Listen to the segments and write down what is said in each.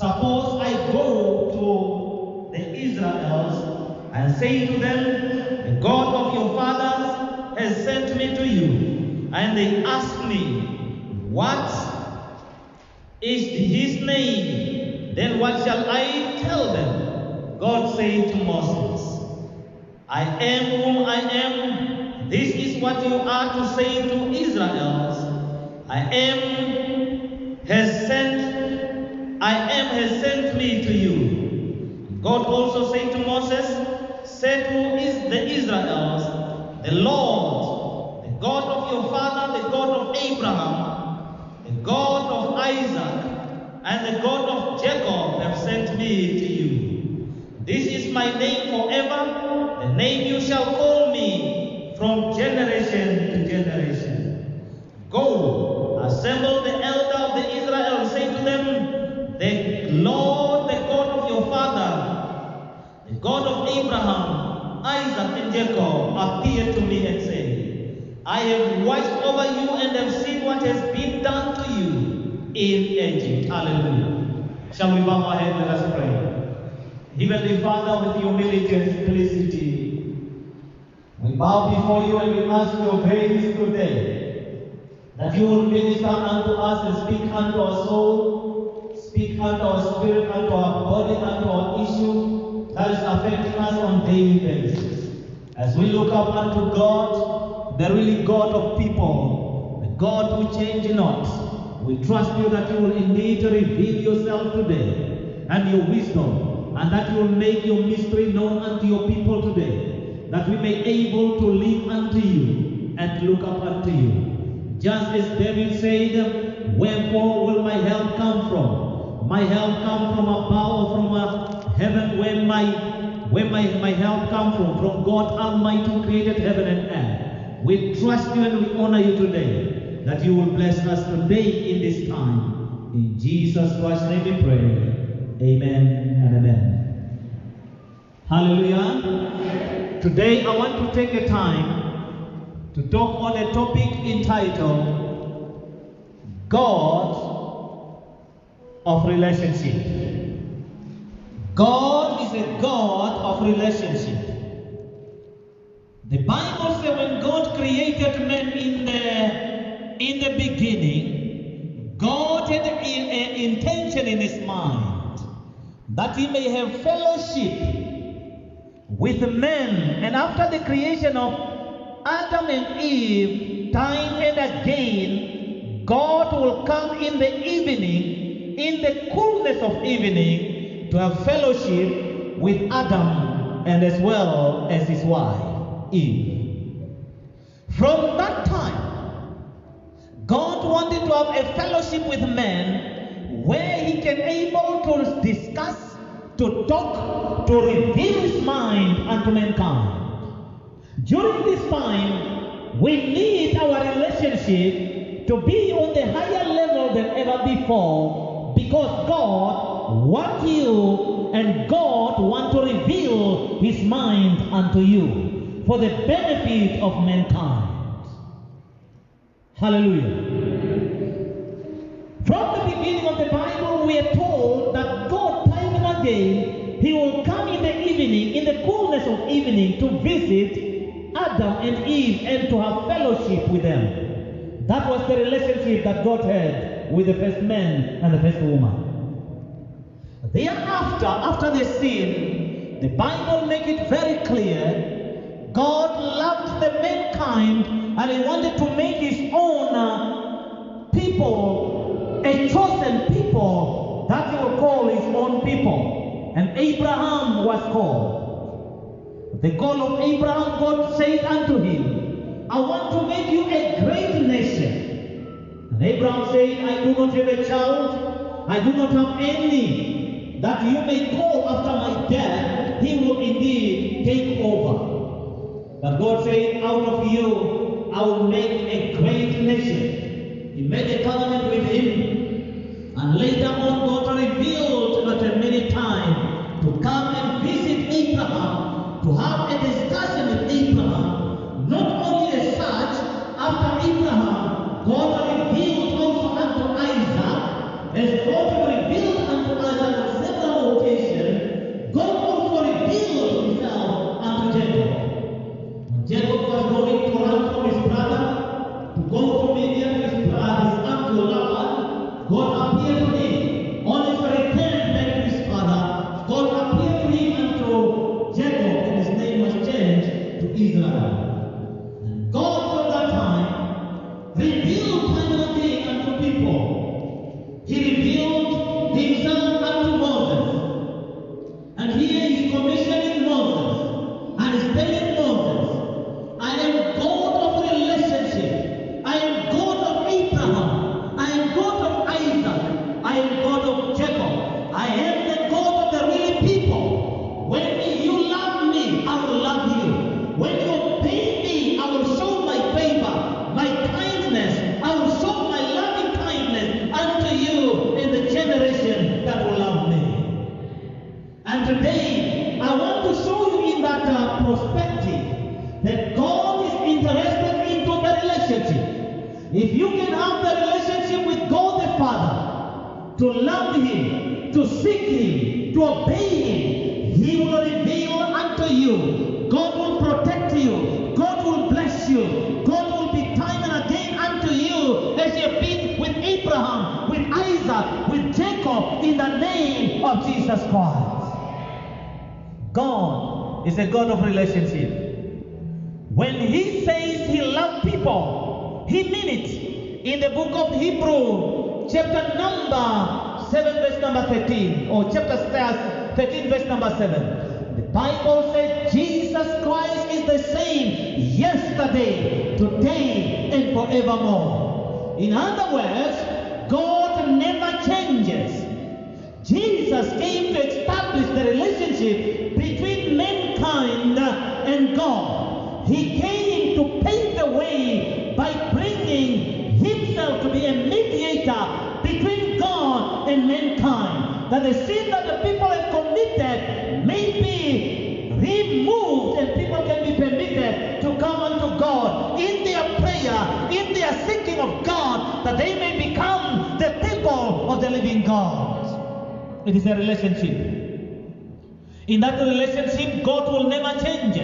suppose I go to the Israelites and say to them, the God of your fathers has sent me to you. And they ask me, what is his name? Then what shall I tell them? God said to Moses, I am whom I am. This is what you are to say to Israel. I am has sent me to you. God also said to Moses, say to the Israelites, the Lord, the God of your father, the God of Abraham, the God of Isaac, and the God of Jacob have sent me to you. This is my name forever, the name you shall call me from generation to generation. Go, assemble the elder of the Israel, and say to them, the Lord, the God of your father, the God of Abraham, Isaac, and Jacob, appeared to me and said, I have watched over you and have seen what has been done to you in Egypt. Hallelujah. Shall we bow our heads and let us pray? Heavenly Father, with humility and simplicity, we bow before you and we ask your grace today, that you will minister unto us and speak unto our soul, speak unto our spirit, unto our body, unto our issue that is affecting us on daily basis. As we look up unto God, the really God of people, the God who change not, we trust you that you will indeed reveal yourself today and your wisdom, and that you will make your mystery known unto your people today, that we may able to live unto you and look up unto you. Just as David said, wherefore will my help come from? My help come from above, from heaven, where my help come from God Almighty who created heaven and earth. We trust you and we honor you today, that you will bless us today in this time. In Jesus Christ's name we pray. Amen and amen. Hallelujah. Today I want to take a time to talk on a topic entitled God of Relationship. God is a God of relationship. The Bible says when God created man in the beginning, God had an intention in his mind that he may have fellowship with men. And after the creation of Adam and Eve, time and again, God will come in the evening, in the coolness of evening, to have fellowship with Adam and as well as his wife, Eve. From that time, God wanted to have a fellowship with man where he can able to discuss, to talk, to reveal his mind unto mankind. During this time, we need our relationship to be on the higher level than ever before, because God wants you and God wants to reveal his mind unto you for the benefit of mankind. Hallelujah. From the beginning of the Bible, we are told that God, time and again, he will come in the evening, in the coolness of evening, to visit Adam and Eve and to have fellowship with them. That was the relationship that God had with the first man and the first woman. Thereafter, after the sin, the Bible makes it very clear, God loved the mankind and he wanted to make his own people, a chosen people that he will call his own people. And Abraham was called. The goal of Abraham, God said unto him, I want to make you a great nation. And Abraham said, I do not have a child, I do not have any that you may call after my death, he will indeed take over. But God said, out of you, I will make a great nation. He made a covenant with him. And later on, God revealed at many times to come and visit Abraham, to have a discussion with Abraham. Not only as such, after Abraham, God revealed also unto Isaac, as God revealed unto Isaac to love Him, to seek Him, to obey Him, He will reveal unto you. God will protect you. God will bless you. God will be time and again unto you as you have been with Abraham, with Isaac, with Jacob, in the name of Jesus Christ. God is a God of relationship. When He says He loves people, He means it. In the book of Hebrew, chapter number 7, verse number 13, or chapter 13, verse number 7, the Bible said Jesus Christ is the same yesterday, today, and forevermore. In other words, God never changes. Jesus came to establish the relationship between mankind and God. He came to pave the way by bringing Himself to be a mediator between God and mankind, that the sin that the people have committed may be removed and people can be permitted to come unto God in their prayer, in their seeking of God, that they may become the people of the living God. It is a relationship. In that relationship, God will never change.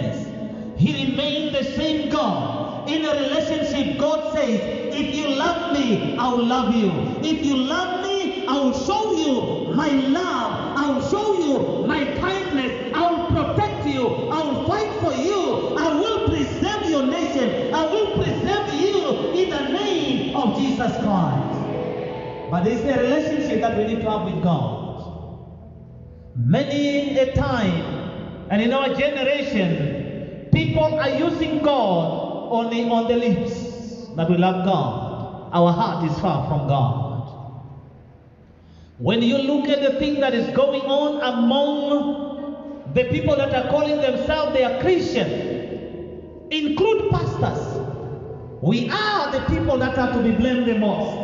He remains the same God. In a relationship, God says, if you love me, I will love you. If you love me, I will show you my love. I will show you my kindness. I will protect you. I will fight for you. I will preserve your nation. I will preserve you in the name of Jesus Christ. But it's a relationship that we need to have with God. Many a time, and in our generation, people are using God only on the lips, that we love God. Our heart is far from God. When you look at the thing that is going on among the people that are calling themselves they are Christian, include pastors, we are the people that are to be blamed the most.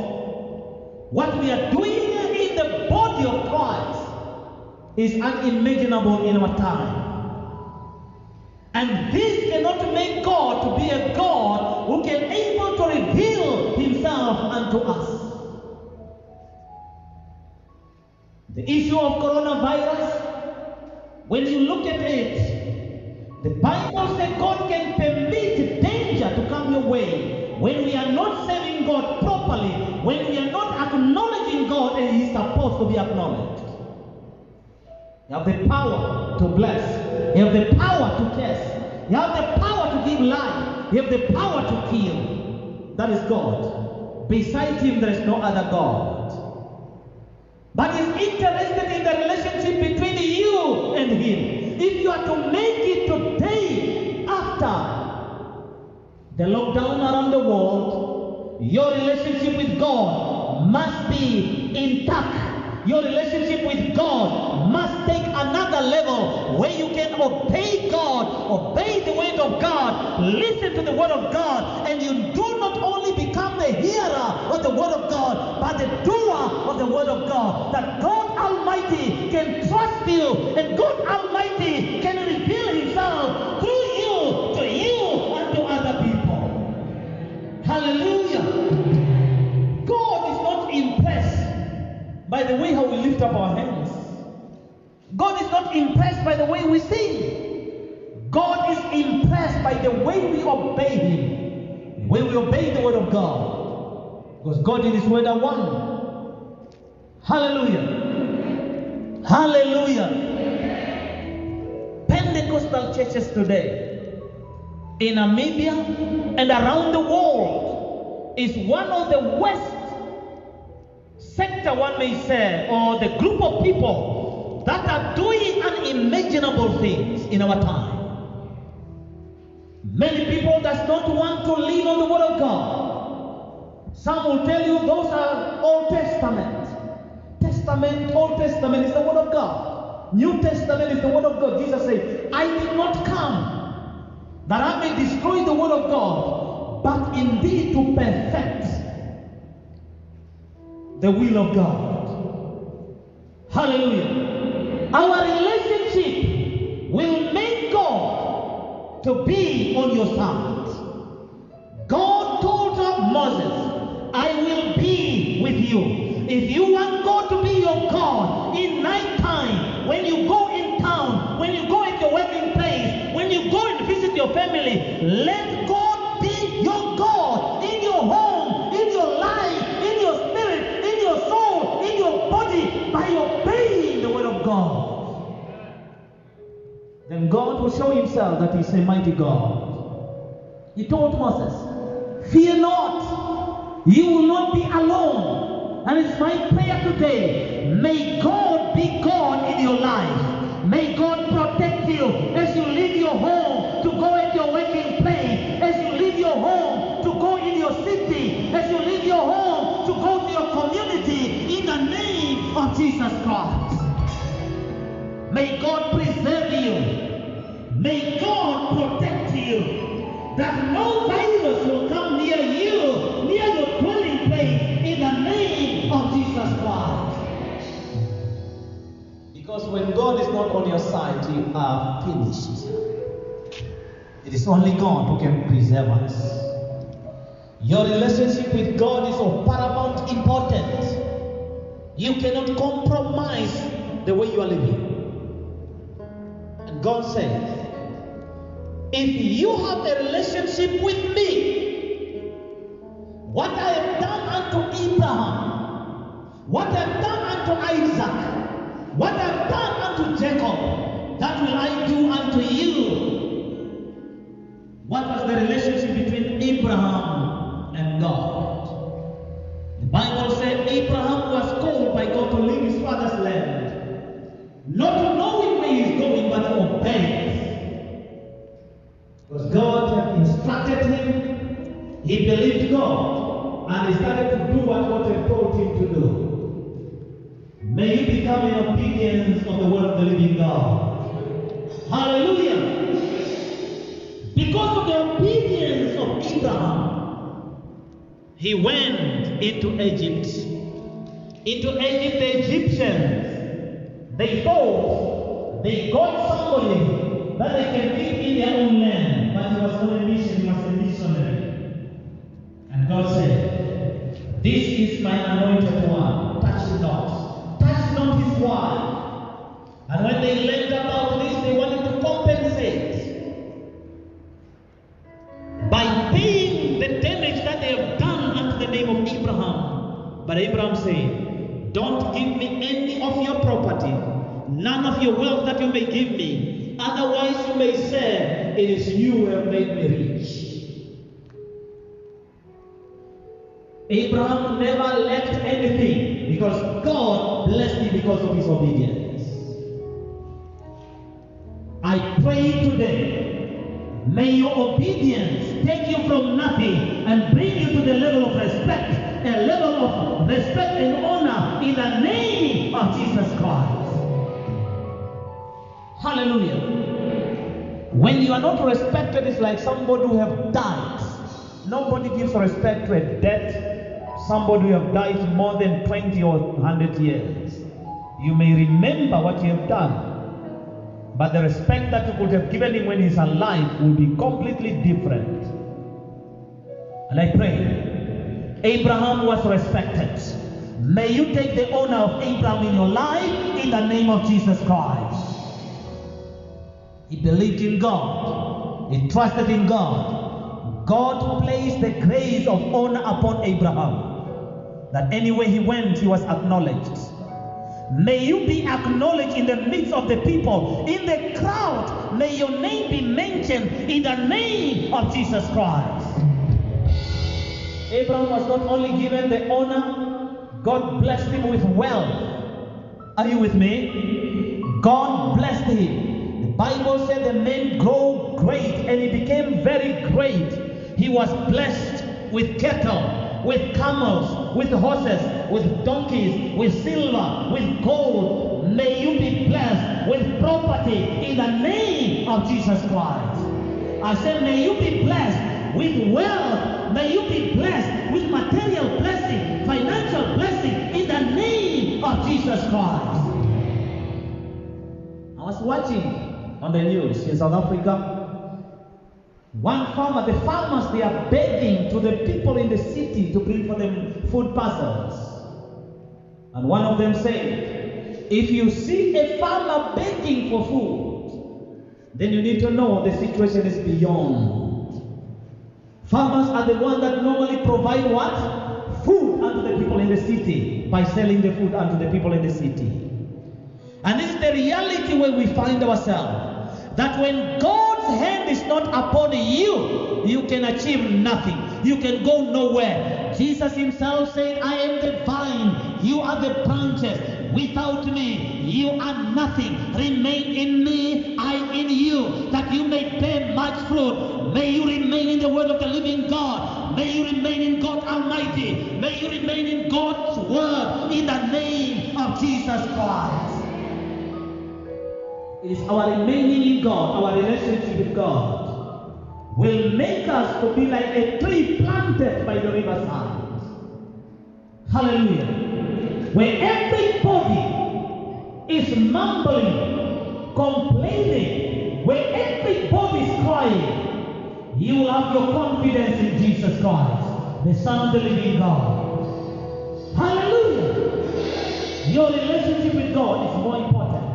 What we are doing in the body of Christ is unimaginable in our time. And this cannot make God to be a God who can able to reveal Himself unto us. The issue of coronavirus, when you look at it, the Bible says God can permit danger to come your way when we are not serving God properly, when we are not acknowledging God and He is supposed to be acknowledged. You have the power to bless. You have the power to curse. You have the power to give life. You have the power to kill. That is God. Besides Him, there is no other God. But He's interested in the relationship between you and Him. If you are to make it today, after the lockdown around the world, your relationship with God must be intact. Your relationship with God must take another level where you can obey God, obey the word of God, listen to the word of God, and you do not only become the hearer of the word of God, but the doer of the word of God. That God Almighty can trust you, and God Almighty can reveal Himself through you, to you, and to other people. Hallelujah. God is not impressed by the way how we lift up our hands. God is not impressed by the way we sing. God is impressed by the way we obey Him, the way we obey the word of God. Because God in His word are one. Hallelujah. Hallelujah. Pentecostal churches today in Namibia and around the world is one of the worst sector, one may say, or the group of people that are doing unimaginable things in our time. Many people does not want to live on the word of God. Some will tell you those are Old Testament. Old Testament is the word of God. New Testament is the word of God. Jesus said, I did not come that I may destroy the word of God, but indeed to perfect the will of God. Hallelujah. Our relationship will make God to be on your side. God told Moses, I will be with you. If you want God to be family. Let God be your God in your home, in your life, in your spirit, in your soul, in your body, by obeying the word of God. Then God will show himself that he's a mighty God. He told Moses, fear not, you will not be alone. And it's my prayer today, may God be God in your life. May God protect you as you leave your home to go at your working place, as you leave your home to go in your city, as you leave your home to go to your community, in the name of Jesus Christ. May God preserve you. May God protect you. That no virus will come near you, near your dwelling place, in the name of Jesus Christ. Because when God is not on your side, you are finished. It is only God who can preserve us. Your relationship with God is of paramount importance. You cannot compromise the way you are living. And God says, if you have a relationship with me, what I have done unto Abraham, what I have done unto Isaac, what I have done unto Jacob, that will I do unto you. What was the relationship between Abraham and God? The Bible said Abraham was called by God to leave his father's land, not knowing where he is going, but obeying. Because God had instructed him, he believed God, and he started to do what God had told him to do. May you become in obedience of the word of the living God. Hallelujah. Because of the obedience of Abraham, he went into Egypt. Into Egypt, the Egyptians, they thought they got somebody that they can keep in their own land. But he was on a mission, he was a missionary. And God said, this is my anointed one, touch it not. Not his wife. And when they learned about this, they wanted to compensate by paying the damage that they have done unto the name of Abraham. But Abraham said, don't give me any of your property, none of your wealth that you may give me. Otherwise you may say, it is you who have made me rich. Abraham never lacked anything because God blessed him because of his obedience. I pray today, may your obedience take you from nothing and bring you to the level of respect, a level of respect and honor in the name of Jesus Christ. Hallelujah. When you are not respected, it's like somebody who have died. Nobody gives respect to a dead somebody who have died more than 20 or 100 years. You may remember what you have done, but the respect that you could have given him when he's alive will be completely different. And I pray, Abraham was respected. May you take the honor of Abraham in your life in the name of Jesus Christ. He believed in God. He trusted in God. God placed the grace of honor upon Abraham, that anywhere he went, he was acknowledged. May you be acknowledged in the midst of the people, in the crowd. May your name be mentioned in the name of Jesus Christ. Abraham was not only given the honor, God blessed him with wealth. Are you with me? God blessed him. The Bible said the man grew great and he became very great. He was blessed with cattle, with camels, with horses, with donkeys, with silver, with gold. May you be blessed with property in the name of Jesus Christ. I said, may you be blessed with wealth. May you be blessed with material blessing, financial blessing in the name of Jesus Christ. I was watching on the news in South Africa. One farmer, the farmers, they are begging to the people in the city to bring for them food parcels. And one of them said, if you see a farmer begging for food, then you need to know the situation is beyond. Farmers are the ones that normally provide what? Food unto the people in the city by selling the food unto the people in the city. And this is the reality where we find ourselves. That when God's hand is not upon you, you can achieve nothing. You can go nowhere. Jesus himself said, I am the vine, you are the branches. Without me, you are nothing. Remain in me, I in you, that you may bear much fruit. May you remain in the word of the living God. May you remain in God Almighty. May you remain in God's word in the name of Jesus Christ. It is our remaining in God, our relationship with God, will make us to be like a tree planted by the riverside. Hallelujah. Where everybody is mumbling, complaining, where everybody is crying, you will have your confidence in Jesus Christ, the Son of the living God. Hallelujah. Your relationship with God is more important.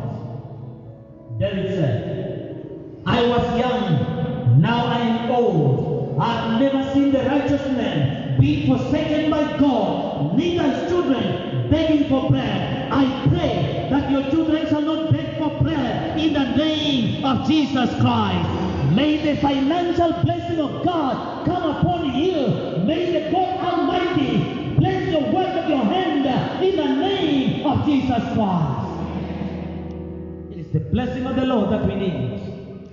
David said, I was young, now I am old. I have never seen the righteous man be forsaken by God, neither his children begging for bread. I pray that your children shall not beg for bread in the name of Jesus Christ. May the financial blessing of God come upon you. May the God Almighty bless the work of your hand in the name of Jesus Christ. The blessing of the Lord that we need,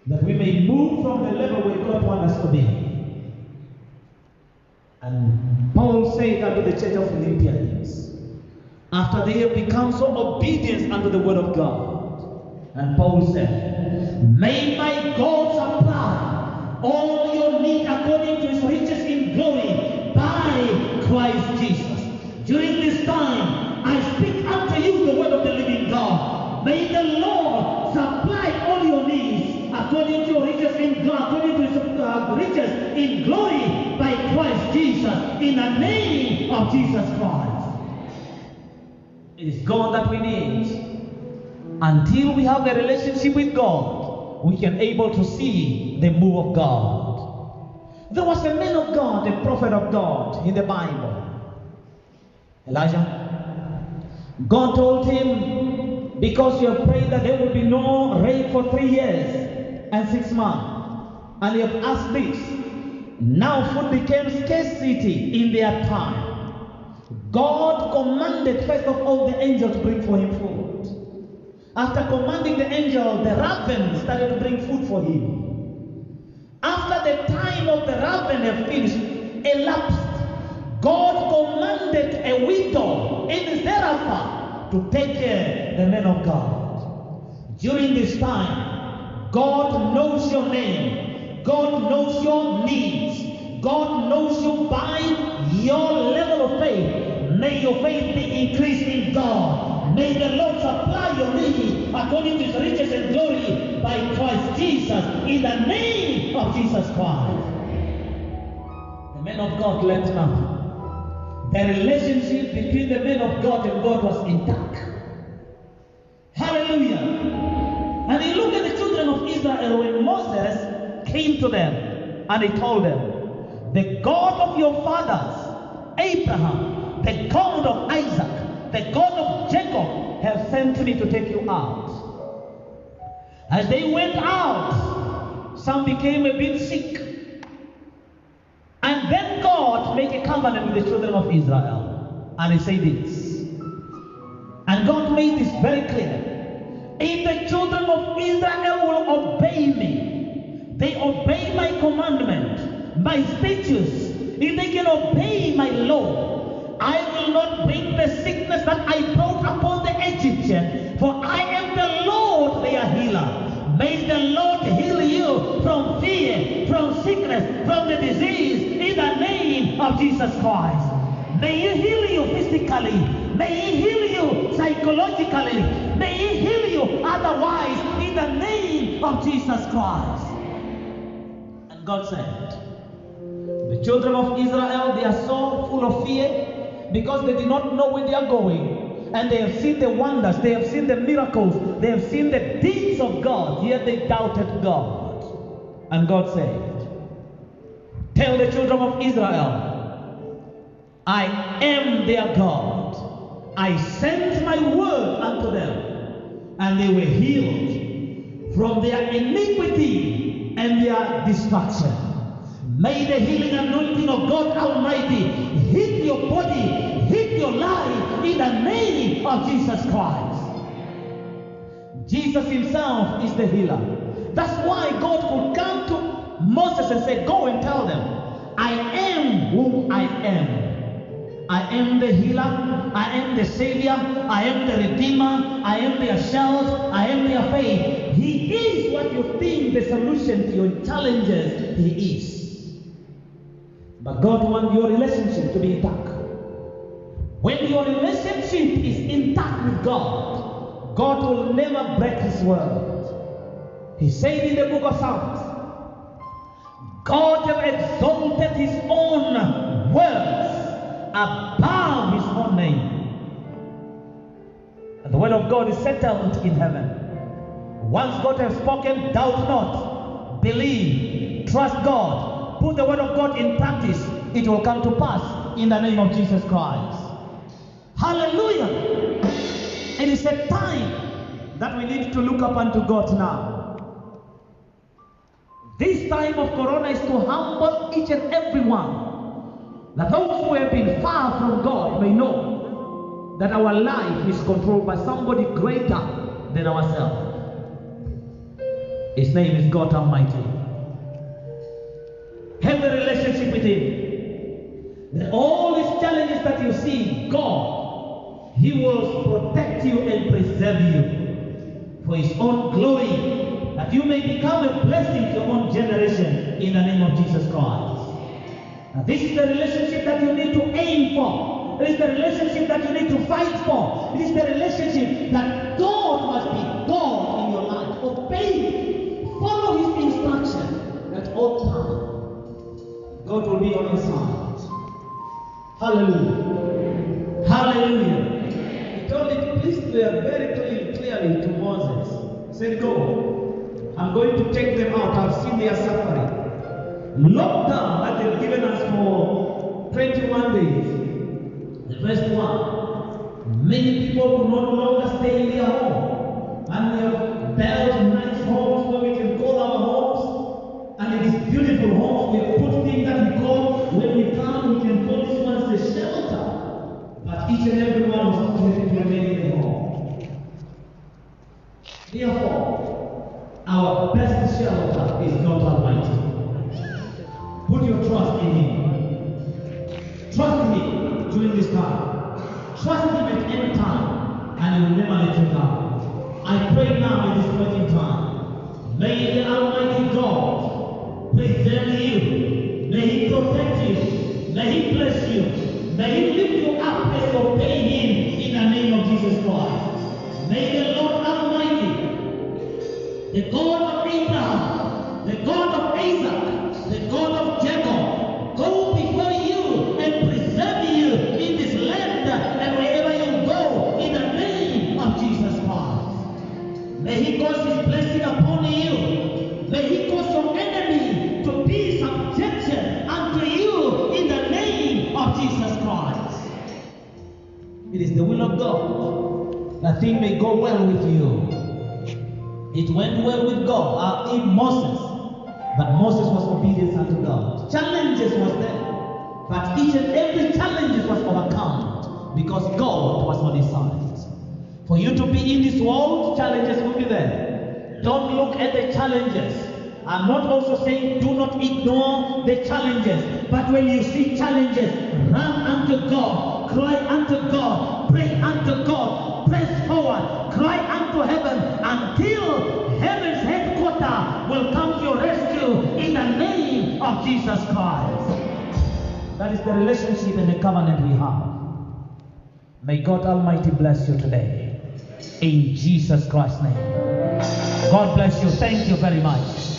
that we may move from the level where God wants us to be. And Paul said unto the church of Philippians, after they have become so obedient unto the word of God, and Paul said, may my God supply all your need according to his riches in glory by Christ Jesus. During this time, I speak unto you the word of the living God. May the Lord supply all your needs according to your riches in God, according to his riches in glory by Christ Jesus, in the name of Jesus Christ. It is God that we need. Until we have a relationship with God, we can able to see the move of God. There was a man of God, a prophet of God in the Bible, Elijah. God told him, because you have prayed that there will be no rain for 3 years and 6 months, and you have asked this, now food became scarcity in their time. God commanded first of all the angel to bring for him food. After commanding the angel, the raven started to bring food for him. After the time of the raven had finished, elapsed, God commanded a widow in Zarephath to take care the man of God. During this time, God knows your name. God knows your needs. God knows you by your level of faith. May your faith be increased in God. May the Lord supply your need according to his riches and glory by Christ Jesus, in the name of Jesus Christ. The man of God left nothing. The relationship between the man of God and God was intact. Hallelujah. And he looked at the children of Israel when Moses came to them and he told them, the God of your fathers, Abraham, the God of Isaac, the God of Jacob, have sent me to take you out. As they went out, some became a bit sick. And then God made a covenant with the children of Israel. And he said this. And God made this very clear. If the children of Israel will obey me, they obey my commandment, my statutes, if they can obey my law, I will not bring the sickness that I brought upon the Egyptians, for I am the Lord their healer. May the Lord heal you from fear, from sickness, from the disease, in the name of Jesus Christ. May He heal you physically. May He heal you psychologically. May He heal you otherwise, in the name of Jesus Christ. And God said, the children of Israel, they are so full of fear because they did not know where they are going. and they have seen the wonders, they have seen the miracles, they have seen the deeds of God, yet they doubted God. And God said, tell the children of Israel, I am their God. I sent my word unto them, and they were healed from their iniquity and their destruction. May the healing anointing of God Almighty hit your body, hit your life in the name of Jesus Christ. Jesus himself is the healer. That's why God could come to Moses and say, go and tell them, I am whom I am. I am the healer, I am the savior, I am the redeemer, I am their shelter, I am their faith. He is what you think the solution to your challenges he is. But God wants your relationship to be intact. When your relationship is intact with God, God will never break his word. He said in the book of Psalms, God have exalted his own words above his own name. And the word of God is settled in heaven. Once God has spoken, doubt not, believe, trust God, put the word of God in practice, it will come to pass in the name of Jesus Christ. Hallelujah! It is a time that we need to look up unto God now. This time of Corona is to humble each and every one, that those who have been far from God may know that our life is controlled by somebody greater than ourselves. His name is God Almighty. Have a relationship with him. That all these challenges that you see, God, he will protect you and preserve you for his own glory, that you may become a blessing to your own generation in the name of Jesus Christ. Now, this is the relationship that you need to aim for. It is the relationship that you need to fight for. It is the relationship that God must be God in your life. Obey, follow his instruction at all times. God will be on your side. Hallelujah. Hallelujah. He told it very clearly to Moses. He said, go. I'm going to take them out. I've seen their suffering. Lockdown that they've given us for 21 days. The first one, many people could no longer stay in their home. And we have built nice homes where we can call our homes. And it is beautiful homes. We have put things that we call, when we come, we can call this one the shelter. But each and every one was going to remain in the home. Therefore, our best shelter is God Almighty. Put your trust in him. Trust him during this time. Trust him at any time, and he will never let you down. I pray now in this point in time, may the Almighty God preserve you. May he protect you. May he bless you. May he lift you up as you obey him in the name of Jesus Christ. May the Lord Almighty, the God of Abraham, the God of Isaac, the God of Jacob, go before you and preserve you in this land and wherever you go in the name of Jesus Christ. May he cause his blessing upon you. May he cause your enemy to be subjection unto you in the name of Jesus Christ. It is the will of God that things may go well with you. It went well with God in Moses, but Moses was obedient unto God. Challenges was there, but each and every challenge was overcome because God was on his side. For you to be in this world, challenges will be there. Don't look at the challenges. I'm not also saying do not ignore the challenges, but when you see challenges, run unto God, cry unto God, pray unto God, press forward, cry unto heaven until heaven's headquarters will come to your rescue in the name of Jesus Christ. That is the relationship and the covenant we have. May God Almighty bless you today. In Jesus Christ's name. God bless you. Thank you very much.